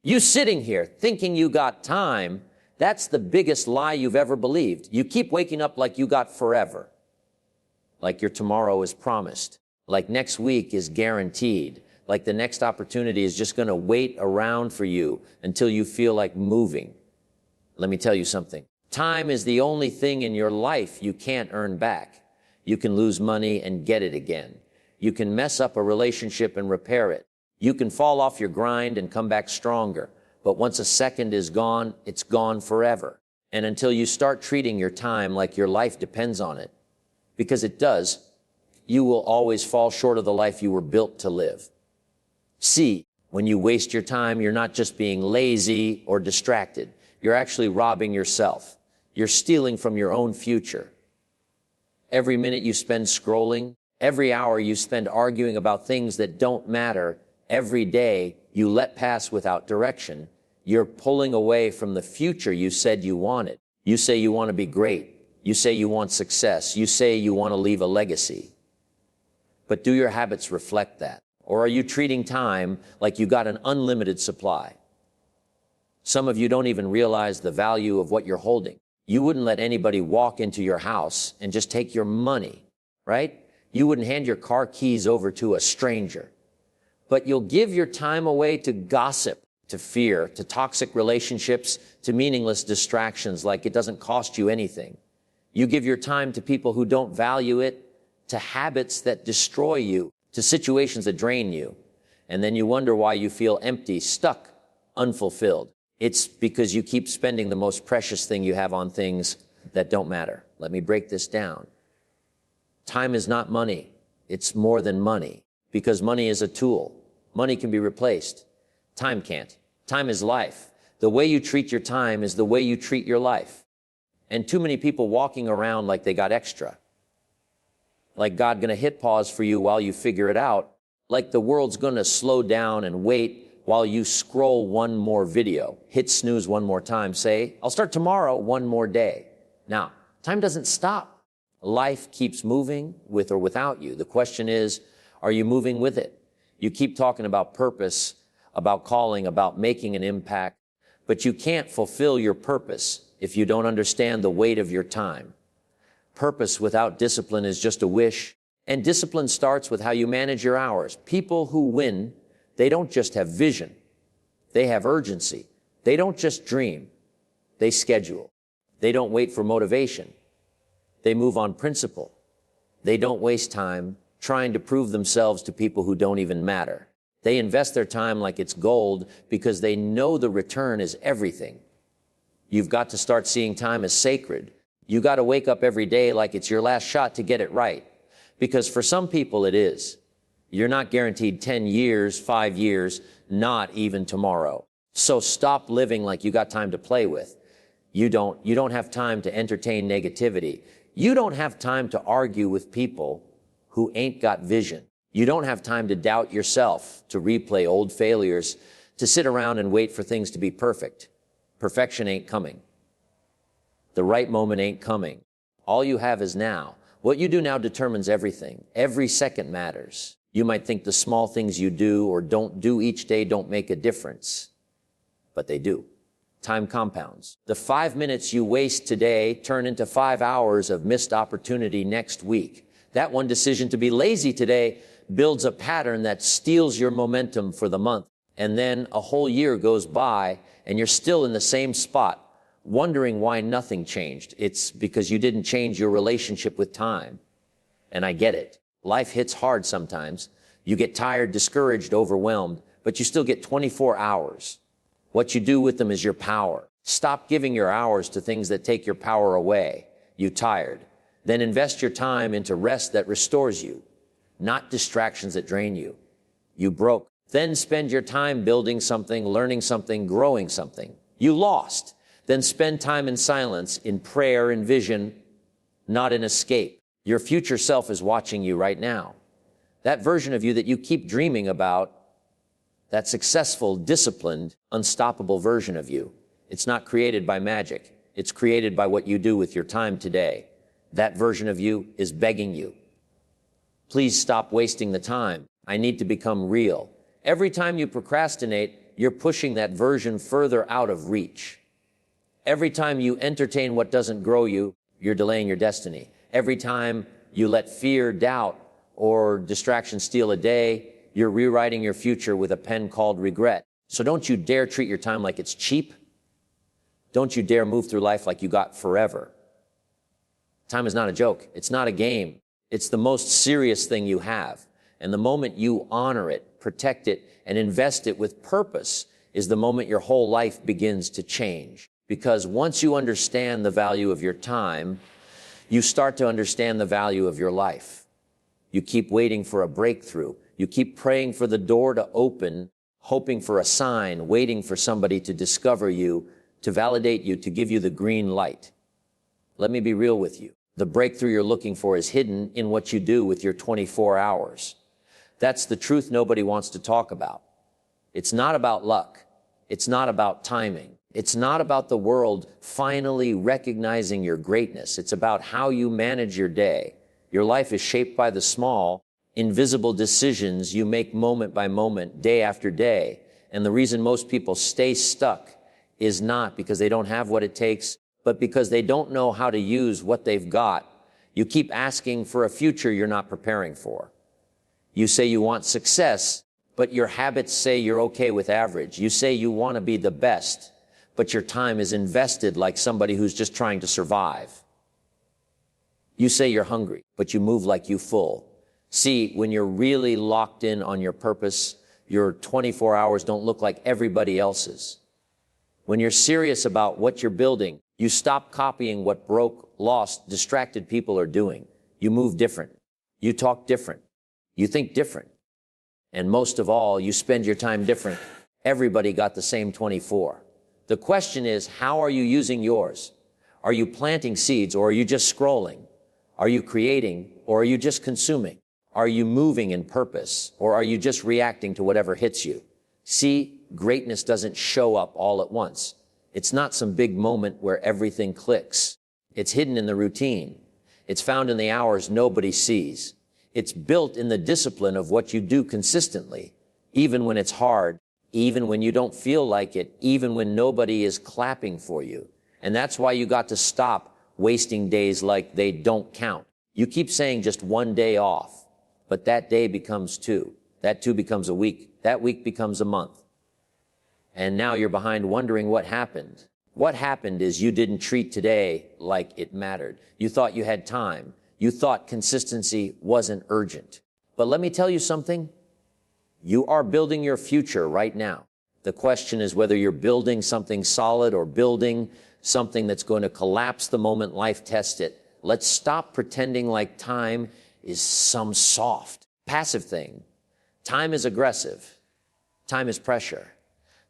You sitting here thinking you got time, that's the biggest lie you've ever believed. You keep waking up like you got forever, like your tomorrow is promised, like next week is guaranteed, like the next opportunity is just going to wait around for you until you feel like moving. Let me tell you something. Time is the only thing in your life you can't earn back. You can lose money and get it again. You can mess up a relationship and repair it. You can fall off your grind and come back stronger. But once a second is gone, it's gone forever. And until you start treating your time like your life depends on it, because it does, you will always fall short of the life you were built to live. See, when you waste your time, you're not just being lazy or distracted. You're actually robbing yourself. You're stealing from your own future. Every minute you spend scrolling, every hour you spend arguing about things that don't matter, every day you let pass without direction, you're pulling away from the future you said you wanted. You say you want to be great. You say you want success. You say you want to leave a legacy. But do your habits reflect that? Or are you treating time like you got an unlimited supply? Some of you don't even realize the value of what you're holding. You wouldn't let anybody walk into your house and just take your money, right? You wouldn't hand your car keys over to a stranger. But you'll give your time away to gossip, to fear, to toxic relationships, to meaningless distractions like it doesn't cost you anything. You give your time to people who don't value it, to habits that destroy you, to situations that drain you. And then you wonder why you feel empty, stuck, unfulfilled. It's because you keep spending the most precious thing you have on things that don't matter. Let me break this down. Time is not money. It's more than money, because money is a tool. Money can be replaced. Time can't. Time is life. The way you treat your time is the way you treat your life. And too many people walking around like they got extra. Like God gonna hit pause for you while you figure it out. Like the world's gonna slow down and wait while you scroll one more video. Hit snooze one more time. Say, I'll start tomorrow, one more day. Now, time doesn't stop. Life keeps moving with or without you. The question is, are you moving with it? You keep talking about purpose, about calling, about making an impact, but you can't fulfill your purpose if you don't understand the weight of your time. Purpose without discipline is just a wish, and discipline starts with how you manage your hours. People who win, they don't just have vision, they have urgency. They don't just dream, they schedule. They don't wait for motivation, they move on principle. They don't waste time trying to prove themselves to people who don't even matter. They invest their time like it's gold because they know the return is everything. You've got to start seeing time as sacred. You got to wake up every day like it's your last shot to get it right. Because for some people it is. You're not guaranteed 10 years, 5 years, not even tomorrow. So stop living like you got time to play with. You don't have time to entertain negativity. You don't have time to argue with people who ain't got vision. You don't have time to doubt yourself, to replay old failures, to sit around and wait for things to be perfect. Perfection ain't coming. The right moment ain't coming. All you have is now. What you do now determines everything. Every second matters. You might think the small things you do or don't do each day don't make a difference, but they do. Time compounds. The 5 minutes you waste today turn into 5 hours of missed opportunity next week. That one decision to be lazy today builds a pattern that steals your momentum for the month. And then a whole year goes by and you're still in the same spot, wondering why nothing changed. It's because you didn't change your relationship with time. And I get it. Life hits hard sometimes. You get tired, discouraged, overwhelmed, but you still get 24 hours. What you do with them is your power. Stop giving your hours to things that take your power away. You tired. Then invest your time into rest that restores you, not distractions that drain you. You broke. Then spend your time building something, learning something, growing something. You lost. Then spend time in silence, in prayer and vision, not in escape. Your future self is watching you right now. That version of you that you keep dreaming about, that successful, disciplined, unstoppable version of you. It's not created by magic. It's created by what you do with your time today. That version of you is begging you. Please stop wasting the time. I need to become real. Every time you procrastinate, you're pushing that version further out of reach. Every time you entertain what doesn't grow you, you're delaying your destiny. Every time you let fear, doubt, or distraction steal a day, you're rewriting your future with a pen called regret. So don't you dare treat your time like it's cheap. Don't you dare move through life like you got forever. Time is not a joke. It's not a game. It's the most serious thing you have. And the moment you honor it, protect it, and invest it with purpose is the moment your whole life begins to change. Because once you understand the value of your time, you start to understand the value of your life. You keep waiting for a breakthrough. You keep praying for the door to open, hoping for a sign, waiting for somebody to discover you, to validate you, to give you the green light. Let me be real with you. The breakthrough you're looking for is hidden in what you do with your 24 hours. That's the truth nobody wants to talk about. It's not about luck. It's not about timing. It's not about the world finally recognizing your greatness. It's about how you manage your day. Your life is shaped by the small, invisible decisions you make moment by moment, day after day. And the reason most people stay stuck is not because they don't have what it takes, but because they don't know how to use what they've got. You keep asking for a future you're not preparing for. You say you want success, but your habits say you're okay with average. You say you want to be the best, but your time is invested like somebody who's just trying to survive. You say you're hungry, but you move like you full. See, when you're really locked in on your purpose, your 24 hours don't look like everybody else's. When you're serious about what you're building, you stop copying what broke, lost, distracted people are doing. You move different. You talk different. You think different. And most of all, you spend your time different. Everybody got the same 24. The question is, how are you using yours? Are you planting seeds, or are you just scrolling? Are you creating, or are you just consuming? Are you moving in purpose, or are you just reacting to whatever hits you? See, greatness doesn't show up all at once. It's not some big moment where everything clicks. It's hidden in the routine. It's found in the hours nobody sees. It's built in the discipline of what you do consistently, even when it's hard, even when you don't feel like it, even when nobody is clapping for you. And that's why you got to stop wasting days like they don't count. You keep saying just one day off, but that day becomes two. That two becomes a week. That week becomes a month. And now you're behind wondering what happened. What happened is you didn't treat today like it mattered. You thought you had time. You thought consistency wasn't urgent. But let me tell you something. You are building your future right now. The question is whether you're building something solid or building something that's going to collapse the moment life tests it. Let's stop pretending like time is some soft, passive thing. Time is aggressive. Time is pressure.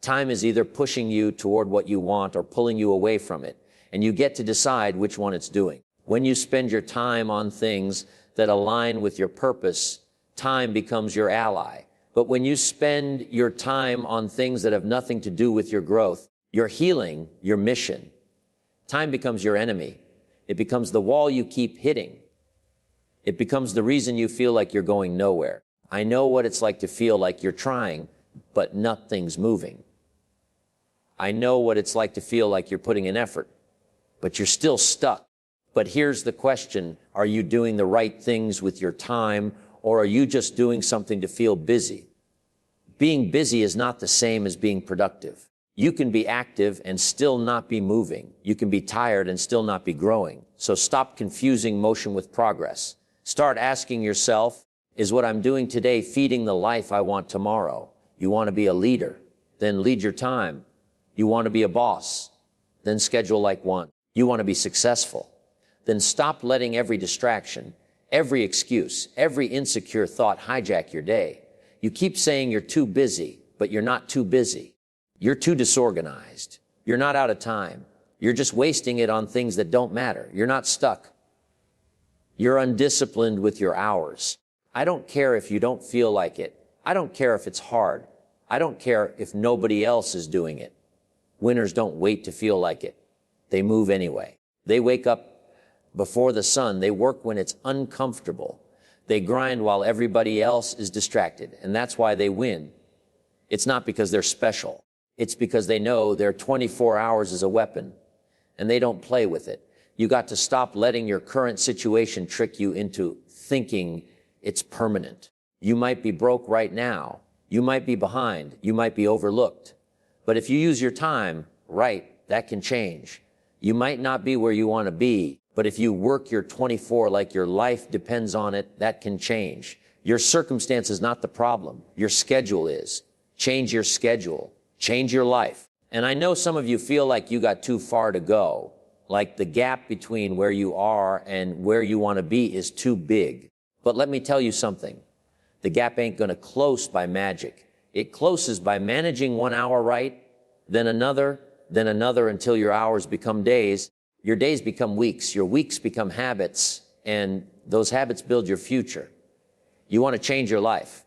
Time is either pushing you toward what you want or pulling you away from it. And you get to decide which one it's doing. When you spend your time on things that align with your purpose, time becomes your ally. But when you spend your time on things that have nothing to do with your growth, your healing, your mission, time becomes your enemy. It becomes the wall you keep hitting. It becomes the reason you feel like you're going nowhere. I know what it's like to feel like you're trying, but nothing's moving. I know what it's like to feel like you're putting in effort, but you're still stuck. But here's the question. Are you doing the right things with your time, or are you just doing something to feel busy? Being busy is not the same as being productive. You can be active and still not be moving. You can be tired and still not be growing. So stop confusing motion with progress. Start asking yourself, is what I'm doing today feeding the life I want tomorrow? You want to be a leader? Then lead your time. You want to be a boss? Then schedule like one. You want to be successful? Then stop letting every distraction, every excuse, every insecure thought hijack your day. You keep saying you're too busy, but you're not too busy. You're too disorganized. You're not out of time. You're just wasting it on things that don't matter. You're not stuck. You're undisciplined with your hours. I don't care if you don't feel like it. I don't care if it's hard. I don't care if nobody else is doing it. Winners don't wait to feel like it. They move anyway. They wake up before the sun. They work when it's uncomfortable. They grind while everybody else is distracted. And that's why they win. It's not because they're special. It's because they know their 24 hours is a weapon and they don't play with it. You got to stop letting your current situation trick you into thinking it's permanent. You might be broke right now. You might be behind. You might be overlooked. But if you use your time right, that can change. You might not be where you want to be, but if you work your 24 like your life depends on it, that can change. Your circumstance is not the problem. Your schedule is. Change your schedule. Change your life. And I know some of you feel like you got too far to go, like the gap between where you are and where you want to be is too big. But let me tell you something. The gap ain't going to close by magic. It closes by managing 1 hour right, then another until your hours become days. Your days become weeks. Your weeks become habits, and those habits build your future. You want to change your life.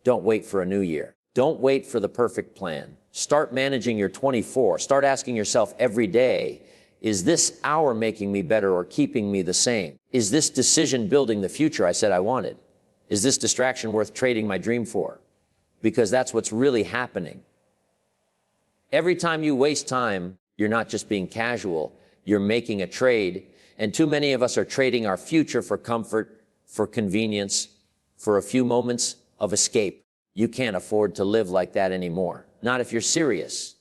Don't wait for a new year. Don't wait for the perfect plan. Start managing your 24. Start asking yourself every day, is this hour making me better or keeping me the same? Is this decision building the future I said I wanted? Is this distraction worth trading my dream for? Because that's what's really happening. Every time you waste time, you're not just being casual, you're making a trade. And too many of us are trading our future for comfort, for convenience, for a few moments of escape. You can't afford to live like that anymore. Not if you're serious,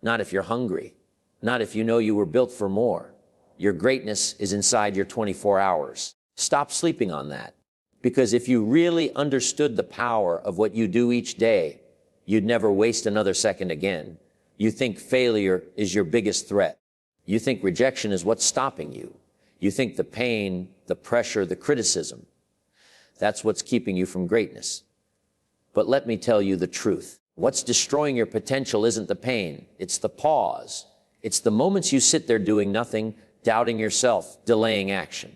not if you're hungry, not if you know you were built for more. Your greatness is inside your 24 hours. Stop sleeping on that. Because if you really understood the power of what you do each day, you'd never waste another second again. You think failure is your biggest threat. You think rejection is what's stopping you. You think the pain, the pressure, the criticism, that's what's keeping you from greatness. But let me tell you the truth. What's destroying your potential isn't the pain. It's the pause. It's the moments you sit there doing nothing, doubting yourself, delaying action.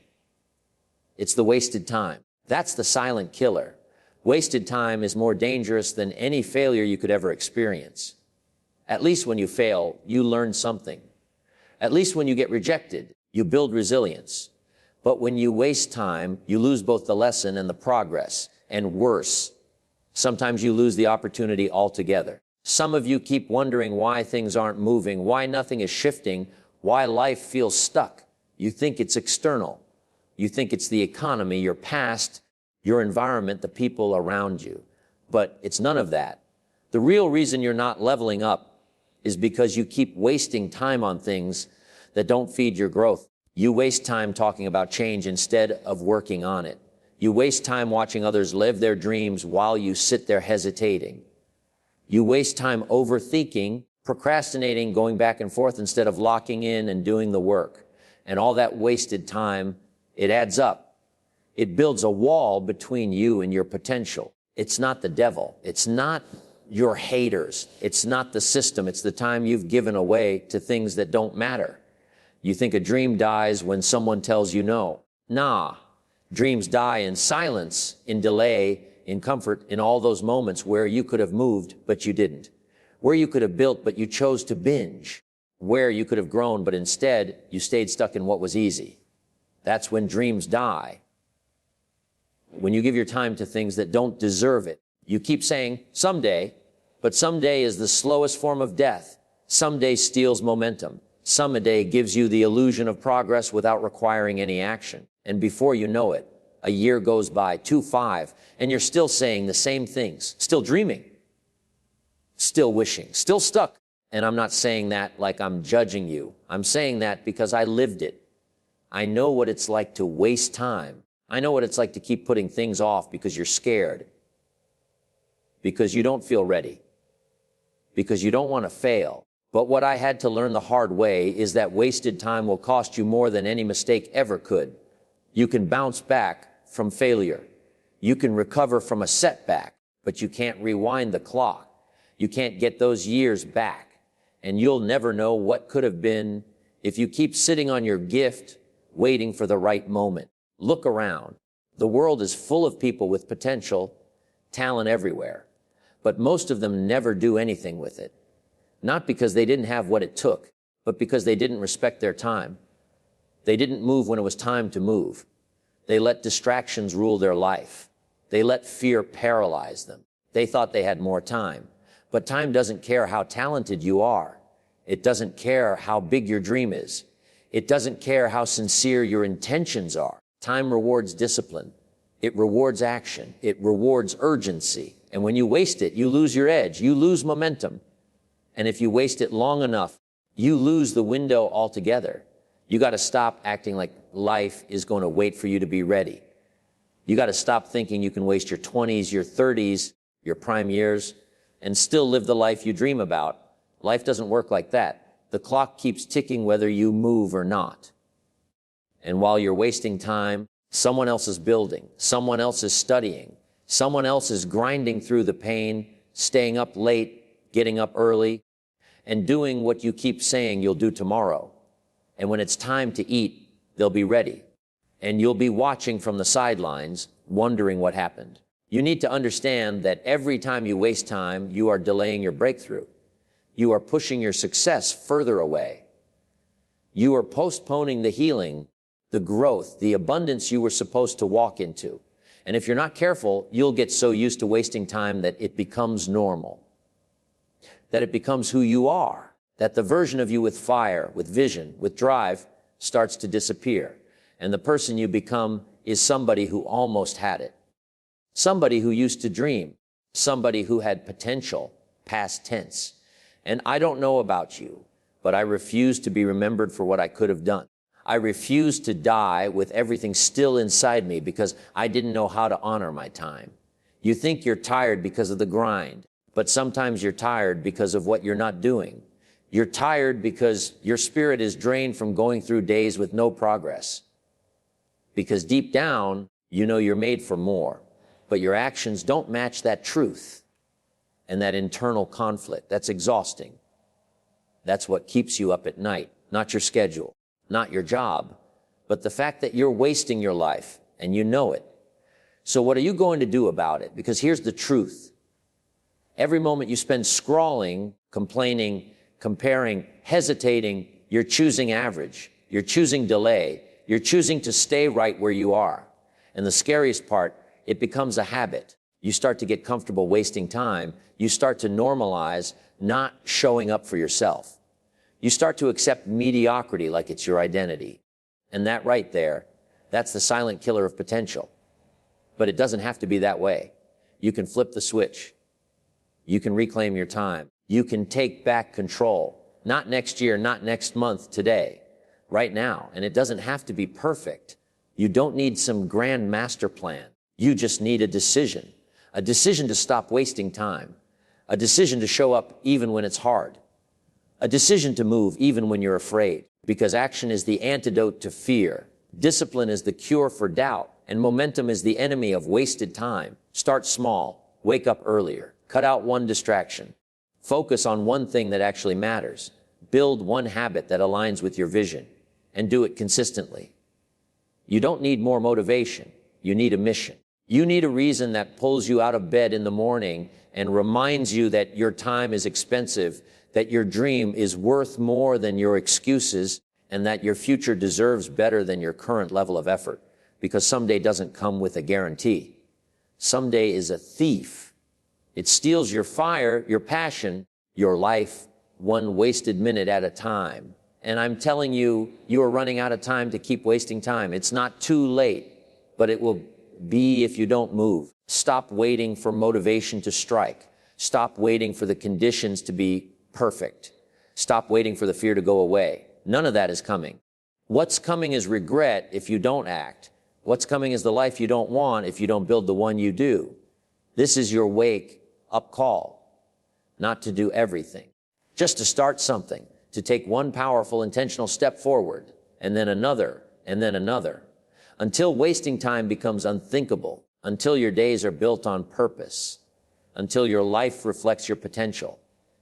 It's the wasted time. That's the silent killer. Wasted time is more dangerous than any failure you could ever experience. At least when you fail, you learn something. At least when you get rejected, you build resilience. But when you waste time, you lose both the lesson and the progress. And worse, sometimes you lose the opportunity altogether. Some of you keep wondering why things aren't moving, why nothing is shifting, why life feels stuck. You think it's external. You think it's the economy, your past, your environment, the people around you. But it's none of that. The real reason you're not leveling up is because you keep wasting time on things that don't feed your growth. You waste time talking about change instead of working on it. You waste time watching others live their dreams while you sit there hesitating. You waste time overthinking, procrastinating, going back and forth instead of locking in and doing the work. And all that wasted time, it adds up. It builds a wall between you and your potential. It's not the devil. It's not your haters. It's not the system. It's the time you've given away to things that don't matter. You think a dream dies when someone tells you no. Nah. Dreams die in silence, in delay, in comfort, in all those moments where you could have moved, but you didn't. Where you could have built, but you chose to binge. Where you could have grown, but instead you stayed stuck in what was easy. That's when dreams die. When you give your time to things that don't deserve it. You keep saying, someday, but someday is the slowest form of death. Someday steals momentum. Someday gives you the illusion of progress without requiring any action. And before you know it, a year goes by, 2, 5, and you're still saying the same things, still dreaming, still wishing, still stuck. And I'm not saying that like I'm judging you. I'm saying that because I lived it. I know what it's like to waste time. I know what it's like to keep putting things off because you're scared, because you don't feel ready, because you don't want to fail. But what I had to learn the hard way is that wasted time will cost you more than any mistake ever could. You can bounce back from failure. You can recover from a setback, but you can't rewind the clock. You can't get those years back. And you'll never know what could have been if you keep sitting on your gift, waiting for the right moment. Look around. The world is full of people with potential, talent everywhere. But most of them never do anything with it. Not because they didn't have what it took, but because they didn't respect their time. They didn't move when it was time to move. They let distractions rule their life. They let fear paralyze them. They thought they had more time. But time doesn't care how talented you are. It doesn't care how big your dream is. It doesn't care how sincere your intentions are. Time rewards discipline. It rewards action. It rewards urgency. And when you waste it, you lose your edge. You lose momentum. And if you waste it long enough, you lose the window altogether. You got to stop acting like life is going to wait for you to be ready. You got to stop thinking you can waste your 20s, your 30s, your prime years, and still live the life you dream about. Life doesn't work like that. The clock keeps ticking whether you move or not. And while you're wasting time, someone else is building, someone else is studying, someone else is grinding through the pain, staying up late, getting up early, and doing what you keep saying you'll do tomorrow. And when it's time to eat, they'll be ready. And you'll be watching from the sidelines, wondering what happened. You need to understand that every time you waste time, you are delaying your breakthrough. You are pushing your success further away. You are postponing the healing, the growth, the abundance you were supposed to walk into. And if you're not careful, you'll get so used to wasting time that it becomes normal, that it becomes who you are, that the version of you with fire, with vision, with drive starts to disappear. And the person you become is somebody who almost had it. Somebody who used to dream. Somebody who had potential, past tense. And I don't know about you, but I refuse to be remembered for what I could have done. I refuse to die with everything still inside me because I didn't know how to honor my time. You think you're tired because of the grind, but sometimes you're tired because of what you're not doing. You're tired because your spirit is drained from going through days with no progress. Because deep down, you know you're made for more, but your actions don't match that truth and that internal conflict. That's exhausting. That's what keeps you up at night, not your schedule, not your job, but the fact that you're wasting your life and you know it. So what are you going to do about it? Because here's the truth. Every moment you spend scrawling, complaining, comparing, hesitating, you're choosing average, you're choosing delay, you're choosing to stay right where you are. And the scariest part, it becomes a habit. You start to get comfortable wasting time. You start to normalize not showing up for yourself. You start to accept mediocrity like it's your identity. And that right there, that's the silent killer of potential. But it doesn't have to be that way. You can flip the switch. You can reclaim your time. You can take back control. Not next year, not next month, today, right now. And it doesn't have to be perfect. You don't need some grand master plan. You just need a decision to stop wasting time, a decision to show up even when it's hard, a decision to move even when you're afraid, because action is the antidote to fear. Discipline is the cure for doubt, and momentum is the enemy of wasted time. Start small, wake up earlier, cut out one distraction, focus on one thing that actually matters, build one habit that aligns with your vision, and do it consistently. You don't need more motivation. You need a mission. You need a reason that pulls you out of bed in the morning and reminds you that your time is expensive, that your dream is worth more than your excuses, and that your future deserves better than your current level of effort. Because someday doesn't come with a guarantee. Someday is a thief. It steals your fire, your passion, your life, one wasted minute at a time. And I'm telling you, you are running out of time to keep wasting time. It's not too late, but it will be if you don't move. Stop waiting for motivation to strike. Stop waiting for the conditions to be perfect. Stop waiting for the fear to go away. None of that is coming. What's coming is regret if you don't act. What's coming is the life you don't want if you don't build the one you do. This is your wake up call, not to do everything, just to start something, to take one powerful, intentional step forward, and then another, until wasting time becomes unthinkable, until your days are built on purpose, until your life reflects your potential,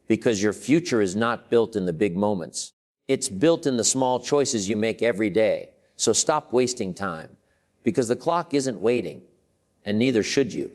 because your future is not built in the big moments. It's built in the small choices you make every day. So stop wasting time, because the clock isn't waiting, and neither should you.